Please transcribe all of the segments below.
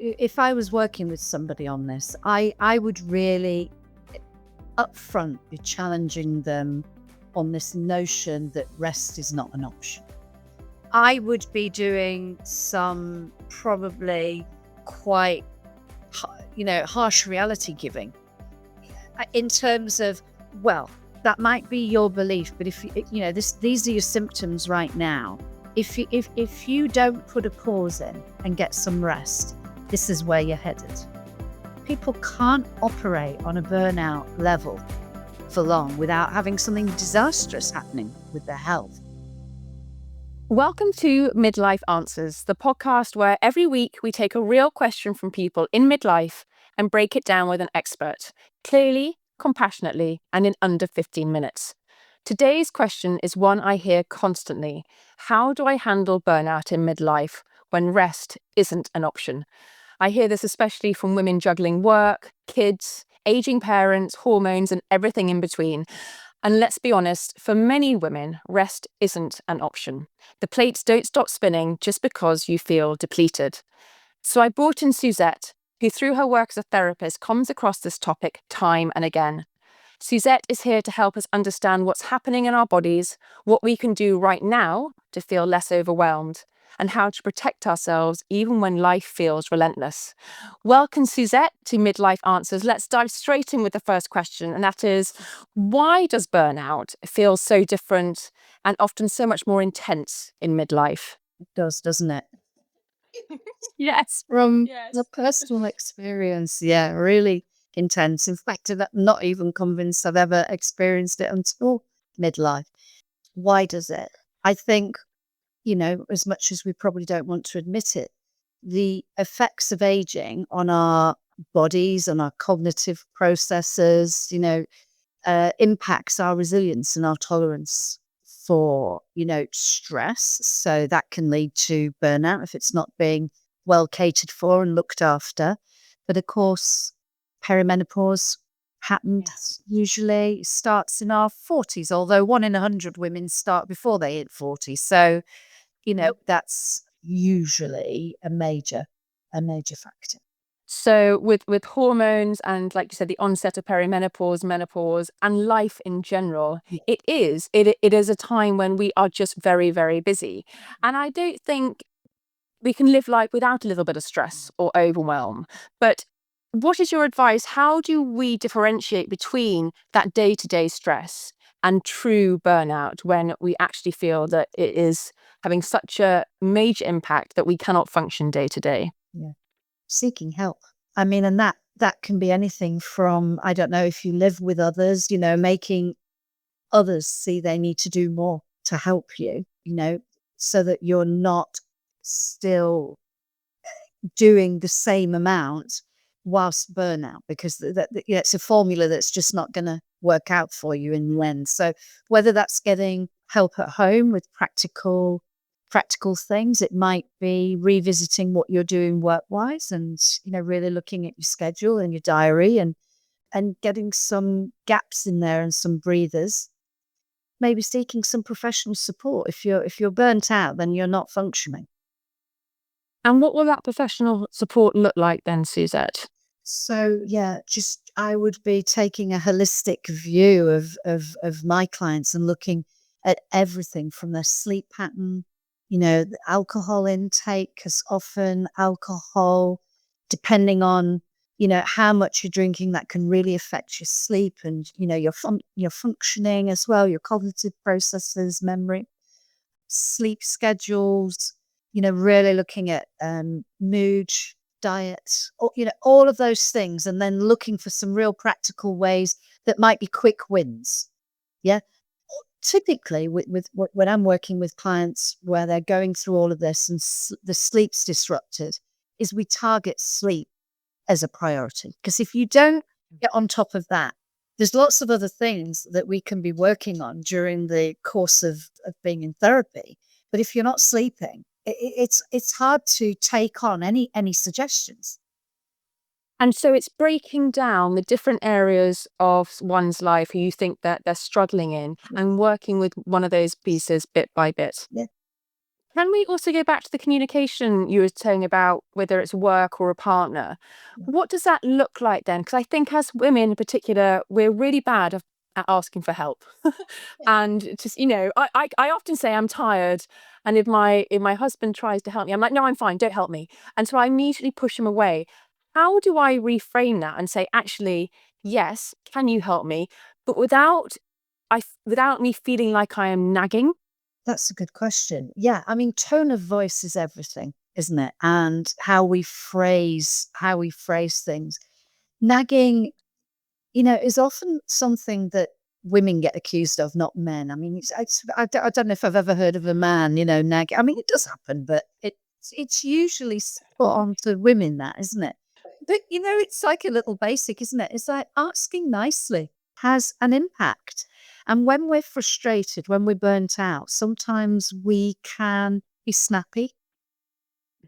if I was working with somebody on this, I would really upfront be challenging them on this notion that rest is not an option. I would be doing some probably quite, harsh reality giving in terms of, well, that might be your belief, but if these are your symptoms right now. If you don't put a pause in and get some rest, this is where you're headed. People can't operate on a burnout level for long without having something disastrous happening with their health. Welcome to Midlife Answers, the podcast where every week we take a real question from people in midlife and break it down with an expert, clearly, compassionately, and in under 15 minutes. Today's question is one I hear constantly. How do I handle burnout in midlife when rest isn't an option? I hear this especially from women juggling work, kids, aging parents, hormones, and everything in between. And let's be honest, for many women, rest isn't an option. The plates don't stop spinning just because you feel depleted. So I brought in Suzette, who through her work as a therapist comes across this topic time and again. Suzette is here to help us understand what's happening in our bodies, what we can do right now to feel less overwhelmed, and how to protect ourselves even when life feels relentless. Welcome, Suzette, to Midlife Answers. Let's dive straight in with the first question, and that is, why does burnout feel so different and often so much more intense in midlife? It does, doesn't it? Yes. From the personal experience, yeah, really intense. In fact, I'm not even convinced I've ever experienced it until midlife. Why does it? I think, as much as we probably don't want to admit it, the effects of aging on our bodies, on our cognitive processes, impacts our resilience and our tolerance for, stress. So that can lead to burnout if it's not being well catered for and looked after. But of course, perimenopause usually starts in our 40s, although 1 in 100 women start before they hit 40. So, that's usually a major factor. So with hormones and, like you said, the onset of perimenopause, menopause, and life in general, it is a time when we are just very, very busy. And I don't think we can live life without a little bit of stress or overwhelm. But what is your advice? How do we differentiate between that day-to-day stress and true burnout when we actually feel that it is having such a major impact that we cannot function day to day? Yeah. Seeking help. I mean, and that can be anything from, I don't know, if you live with others, making others see they need to do more to help you, so that you're not still doing the same amount whilst burnout, because it's a formula that's just not going to work out for you in the end. So whether that's getting help at home with practical things, it might be revisiting what you're doing work-wise and, really looking at your schedule and your diary and getting some gaps in there and some breathers. Maybe seeking some professional support. If you're burnt out, then you're not functioning. And what will that professional support look like then, Suzette? So I would be taking a holistic view of my clients and looking at everything from their sleep pattern, the alcohol intake, because often alcohol, depending on, how much you're drinking, that can really affect your sleep and, your functioning as well, your cognitive processes, memory, sleep schedules, really looking at mood, diet, all of those things, and then looking for some real practical ways that might be quick wins. Yeah. Typically, when I'm working with clients where they're going through all of this and the sleep's disrupted, is we target sleep as a priority. Because if you don't get on top of that, there's lots of other things that we can be working on during the course of being in therapy. But if you're not sleeping, it's hard to take on any suggestions. And so it's breaking down the different areas of one's life who you think that they're struggling in and working with one of those pieces bit by bit. Yeah. Can we also go back to the communication you were saying about whether it's work or a partner? What does that look like then? Because I think as women in particular, we're really bad at asking for help. And just, I often say I'm tired. And if my husband tries to help me, I'm like, no, I'm fine, don't help me. And so I immediately push him away. How do I reframe that and say, actually, yes, can you help me? But without me feeling like I am nagging. That's a good question. Yeah, I mean, tone of voice is everything, isn't it? And how we phrase things. Nagging, is often something that women get accused of, not men. I mean, I don't know if I've ever heard of a man, nagging. I mean, it does happen, but it's usually put on to women, that, isn't it? But it's like a little basic, isn't it? It's like asking nicely has an impact. And when we're frustrated, when we're burnt out, sometimes we can be snappy,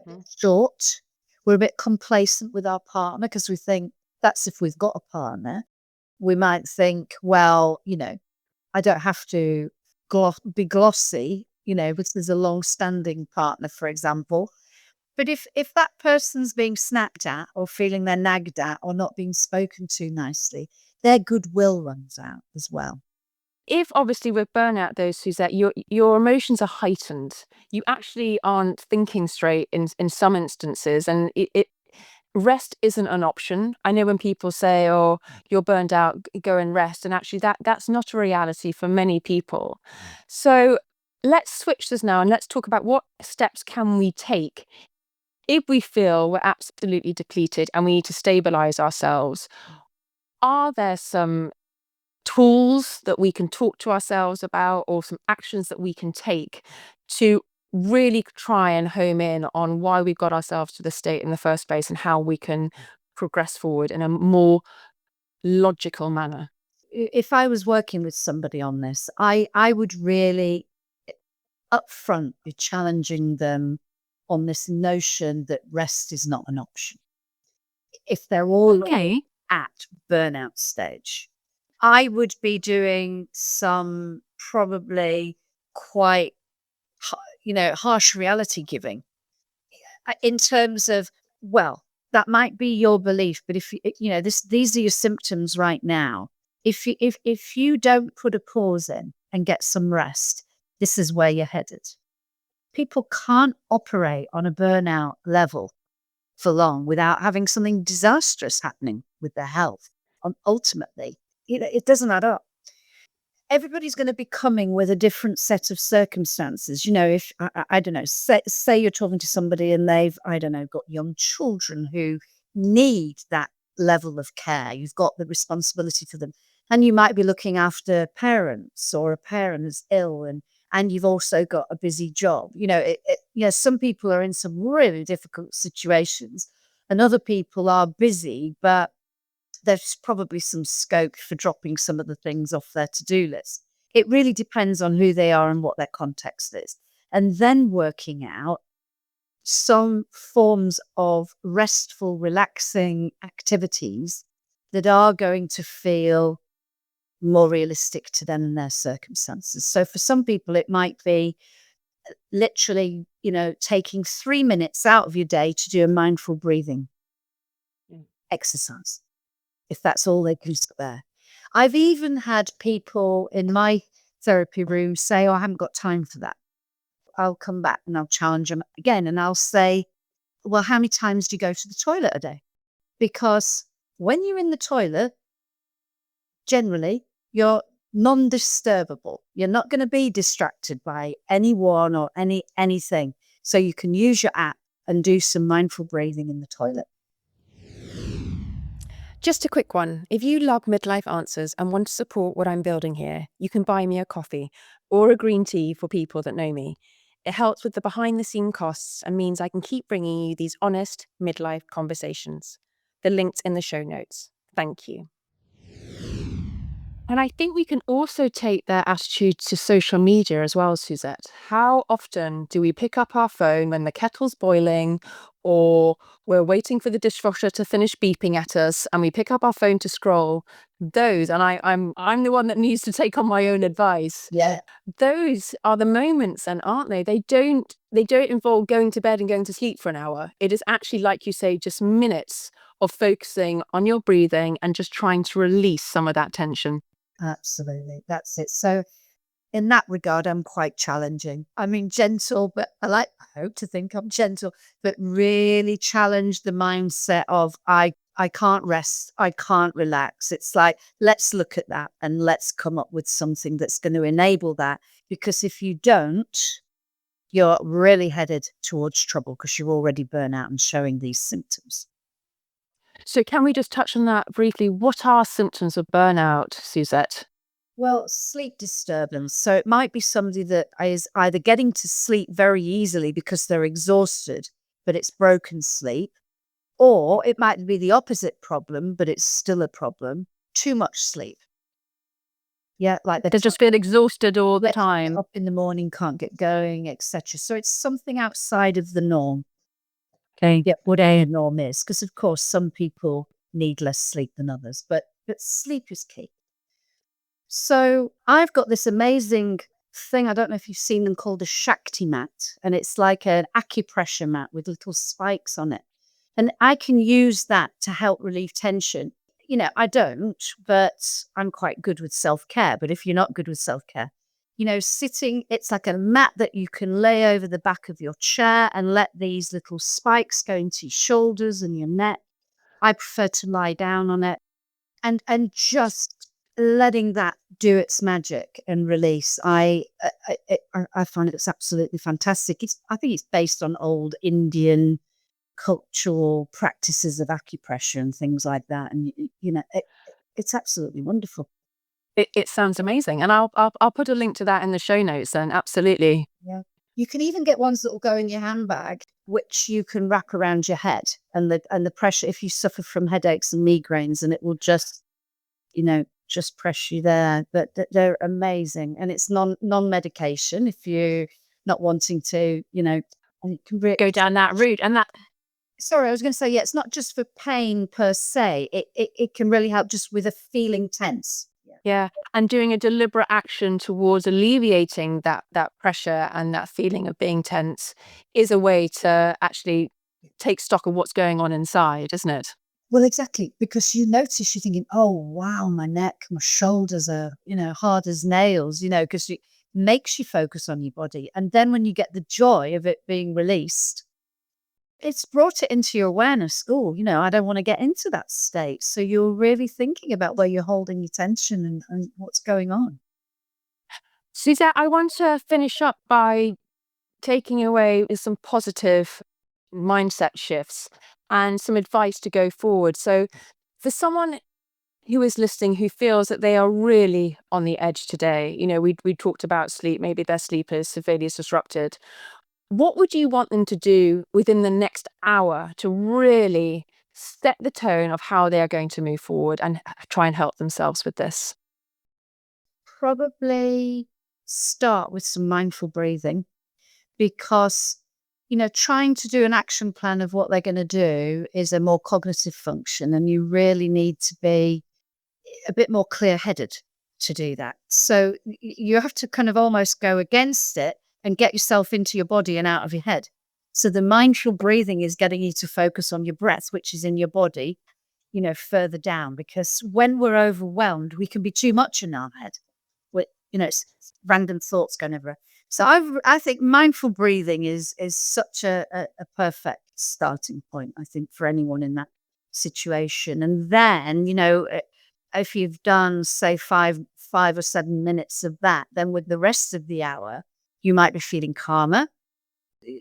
Mhm. short. We're a bit complacent with our partner because we think that's if we've got a partner. We might think, well, I don't have to be glossy, because there's a long-standing partner, for example. But if that person's being snapped at or feeling they're nagged at or not being spoken to nicely, their goodwill runs out as well. If obviously with burnout though, Suzette, your emotions are heightened. You actually aren't thinking straight in some instances, and rest isn't an option. I know when people say, "Oh, you're burned out, go and rest," and actually that's not a reality for many people. So let's switch this now and let's talk about what steps can we take if we feel we're absolutely depleted and we need to stabilize ourselves. Are there some tools that we can talk to ourselves about or some actions that we can take to really try and home in on why we got ourselves to the state in the first place and how we can progress forward in a more logical manner? If I was working with somebody on this, I would really upfront be challenging them on this notion that rest is not an option. If they're all Okay. at burnout stage, I would be doing some probably quite harsh reality giving, in terms of, well, that might be your belief, but if these are your symptoms right now. If you don't put a pause in and get some rest, this is where you're headed. People can't operate on a burnout level for long without having something disastrous happening with their health. Ultimately, it doesn't add up. Everybody's going to be coming with a different set of circumstances. If I don't know, say you're talking to somebody and they've, I don't know, got young children who need that level of care. You've got the responsibility for them, and you might be looking after parents, or a parent is ill, and you've also got a busy job. Some people are in some really difficult situations, and other people are busy, but there's probably some scope for dropping some of the things off their to-do list. It really depends on who they are and what their context is. And then working out some forms of restful, relaxing activities that are going to feel more realistic to them and their circumstances. So for some people, it might be literally, taking 3 minutes out of your day to do a mindful breathing Mm. exercise, if that's all they can spare. I've even had people in my therapy room say, "Oh, I haven't got time for that." I'll come back and I'll challenge them again. And I'll say, "Well, how many times do you go to the toilet a day?" Because when you're in the toilet, generally, you're non-disturbable. You're not going to be distracted by anyone or anything. So you can use your app and do some mindful breathing in the toilet. Just a quick one. If you love Midlife Answers and want to support what I'm building here, you can buy me a coffee or a green tea for people that know me. It helps with the behind the scene costs and means I can keep bringing you these honest midlife conversations. The link's in the show notes. Thank you. And I think we can also take their attitude to social media as well, Suzette. How often do we pick up our phone when the kettle's boiling, or we're waiting for the dishwasher to finish beeping at us, and we pick up our phone to scroll? Those, and I'm the one that needs to take on my own advice. Yeah. Those are the moments, and aren't they? They don't involve going to bed and going to sleep for an hour. It is actually, like you say, just minutes of focusing on your breathing and just trying to release some of that tension. Absolutely. That's it. So in that regard, I'm quite challenging. I mean, gentle, but I hope to think I'm gentle, but really challenge the mindset of I can't rest. I can't relax. It's like, let's look at that and let's come up with something that's going to enable that. Because if you don't, you're really headed towards trouble because you're already burnt out and showing these symptoms. So can we just touch on that briefly? What are symptoms of burnout, Suzette? Well, sleep disturbance. So it might be somebody that is either getting to sleep very easily because they're exhausted, but it's broken sleep, or it might be the opposite problem, but it's still a problem. Too much sleep. Yeah, like They just feel exhausted all the they can't get time. up in the morning, can't get going, etc. So it's something outside of the norm. Okay. Yeah, what a norm is, because of course some people need less sleep than others, but sleep is key. So I've got this amazing thing. I don't know if you've seen them, called a Shakti mat. And it's like an acupressure mat with little spikes on it. And I can use that to help relieve tension. I don't, but I'm quite good with self care. But if you're not good with self care, sitting, it's like a mat that you can lay over the back of your chair and let these little spikes go into your shoulders and your neck. I prefer to lie down on it and just letting that do its magic and release. I find it's absolutely fantastic. I think it's based on old Indian cultural practices of acupressure and things like that, and it's absolutely wonderful. It sounds amazing, and I'll put a link to that in the show notes. Then absolutely. Yeah, you can even get ones that will go in your handbag, which you can wrap around your head, and the pressure, if you suffer from headaches and migraines, and it will just press you there. But they're amazing, and it's non-medication if you're not wanting to, and it can Go down that route, and that sorry, I was going to say, yeah, it's not just for pain per se. It can really help just with a feeling tense. Yeah. yeah, and doing a deliberate action towards alleviating that pressure and that feeling of being tense is a way to actually take stock of what's going on inside, isn't it? Well, exactly, because you notice, you're thinking, oh, wow, my neck, my shoulders are, hard as nails, because it makes you focus on your body. And then when you get the joy of it being released, it's brought it into your awareness. Oh, I don't want to get into that state. So you're really thinking about where you're holding your tension and what's going on. Suzette, I want to finish up by taking away with some positive mindset shifts and some advice to go forward. So, for someone who is listening who feels that they are really on the edge today, we talked about sleep, maybe their sleep is severely disrupted. What would you want them to do within the next hour to really set the tone of how they are going to move forward and try and help themselves with this? Probably start with some mindful breathing, because, trying to do an action plan of what they're going to do is a more cognitive function, and you really need to be a bit more clear headed to do that. So you have to kind of almost go against it and get yourself into your body and out of your head. So the mindful breathing is getting you to focus on your breath, which is in your body, further down, because when we're overwhelmed, we can be too much in our head. It's random thoughts going everywhere. So I think mindful breathing is such a perfect starting point, I think, for anyone in that situation. And then, if you've done, say, 5 or 7 minutes of that, then with the rest of the hour, you might be feeling calmer,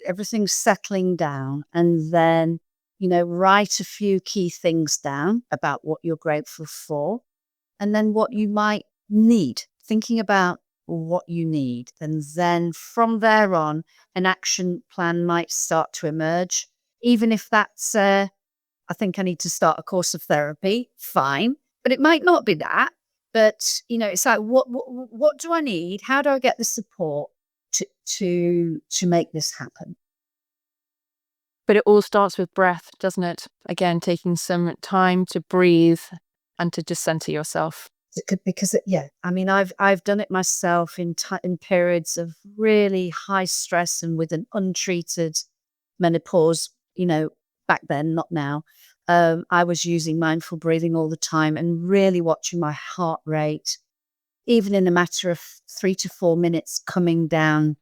everything's settling down, and then, write a few key things down about what you're grateful for, and then what you might need, thinking about what you need. And then from there on, an action plan might start to emerge. Even if that's, I think I need to start a course of therapy, fine. But it might not be that. But, it's like, what do I need? How do I get the support to make this happen? But it all starts with breath, doesn't it? Again, taking some time to breathe and to just center yourself. Because I mean, I've done it myself in periods of really high stress and with an untreated menopause, back then, not now. I was using mindful breathing all the time and really watching my heart rate, even in a matter of 3 to 4 minutes, coming down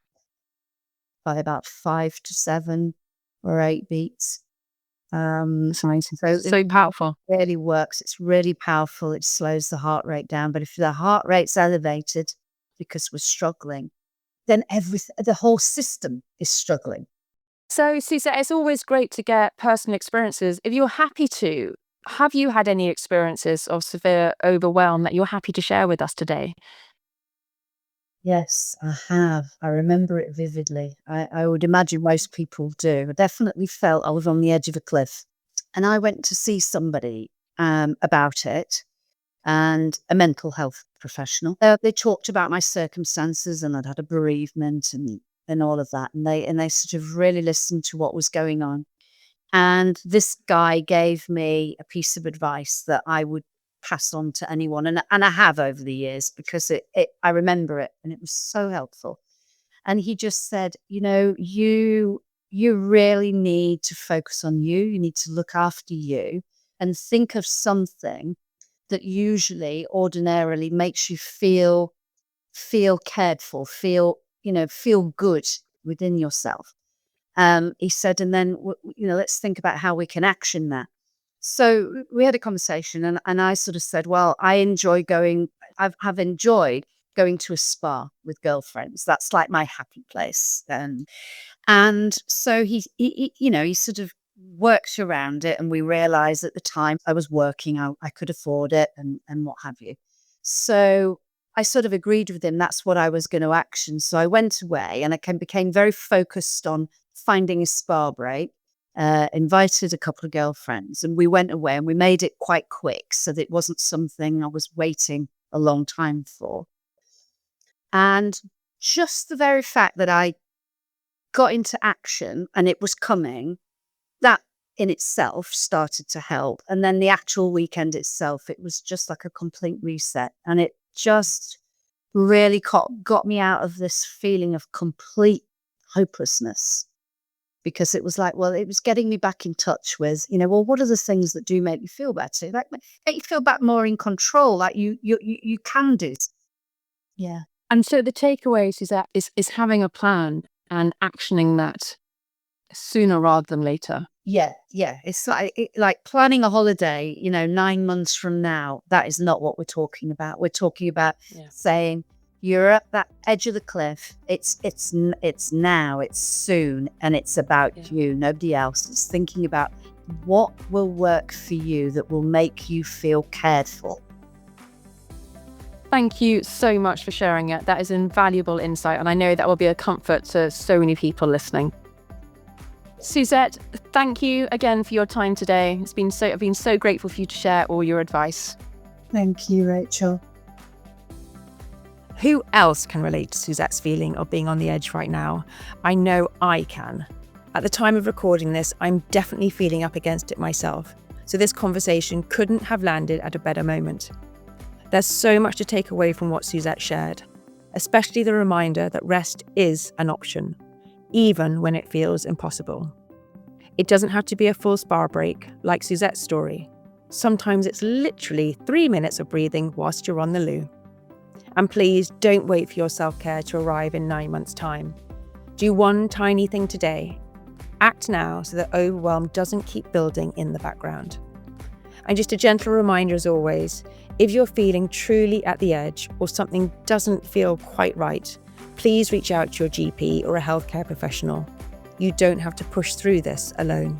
by about 5 to 7 or 8 beats. It's amazing. So So powerful. It really works. It's really powerful. It slows the heart rate down. But if the heart rate's elevated because we're struggling, then the whole system is struggling. So, Suzette, it's always great to get personal experiences. If you're happy to, have you had any experiences of severe overwhelm that you're happy to share with us today? Yes, I have. I remember it vividly. I would imagine most people do. I definitely felt I was on the edge of a cliff. And I went to see somebody about it, and a mental health professional. They talked about my circumstances, and I'd had a bereavement and all of that. And they sort of really listened to what was going on. And this guy gave me a piece of advice that I would pass on to anyone. And I have over the years, because I remember it, and it was so helpful. And he just said, you really need to focus on you. You need to look after you and think of something that usually ordinarily makes you feel cared for, feel good within yourself. He said, and then, let's think about how we can action that. So we had a conversation, and I sort of said, well, I've enjoyed going to a spa with girlfriends. That's like my happy place. And so he sort of worked around it, and we realized at the time I was working, I could afford it, and what have you. So I sort of agreed with him. That's what I was going to action. So I went away, and I became very focused on finding a spa break. Invited a couple of girlfriends, and we went away, and we made it quite quick so that it wasn't something I was waiting a long time for. And just the very fact that I got into action and it was coming, that in itself started to help. And then the actual weekend itself, it was just like a complete reset. And it just really got me out of this feeling of complete hopelessness. Because it was like, well, it was getting me back in touch with, well, what are the things that do make me feel better? Like, make you feel back more in control, like you can do. Yeah. And so the takeaway is having a plan and actioning that sooner rather than later. Yeah. It's like planning a holiday, 9 months from now. That is not what we're talking about. We're talking about saying, you're at that edge of the cliff. It's now, it's soon, and it's about you, nobody else. It's thinking about what will work for you that will make you feel cared for. Thank you so much for sharing it. That is invaluable insight, and I know that will be a comfort to so many people listening. Suzette, thank you again for your time today. I've been so grateful for you to share all your advice. Thank you, Rachel. Who else can relate to Suzette's feeling of being on the edge right now? I know I can. At the time of recording this, I'm definitely feeling up against it myself. So this conversation couldn't have landed at a better moment. There's so much to take away from what Suzette shared, especially the reminder that rest is an option, even when it feels impossible. It doesn't have to be a full spa break, like Suzette's story. Sometimes it's literally 3 minutes of breathing whilst you're on the loo. And please don't wait for your self-care to arrive in 9 months' time. Do one tiny thing today. Act now so that overwhelm doesn't keep building in the background. And just a gentle reminder as always, if you're feeling truly at the edge or something doesn't feel quite right, please reach out to your GP or a healthcare professional. You don't have to push through this alone.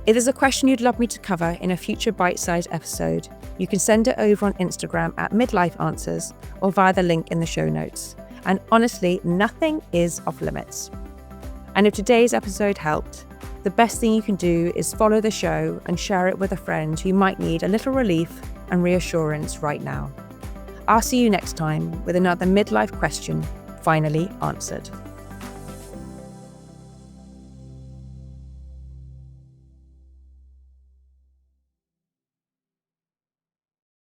If there's a question you'd love me to cover in a future bite-sized episode, you can send it over on Instagram at Midlife Answers or via the link in the show notes. And honestly, nothing is off limits. And if today's episode helped, the best thing you can do is follow the show and share it with a friend who might need a little relief and reassurance right now. I'll see you next time with another midlife question finally answered.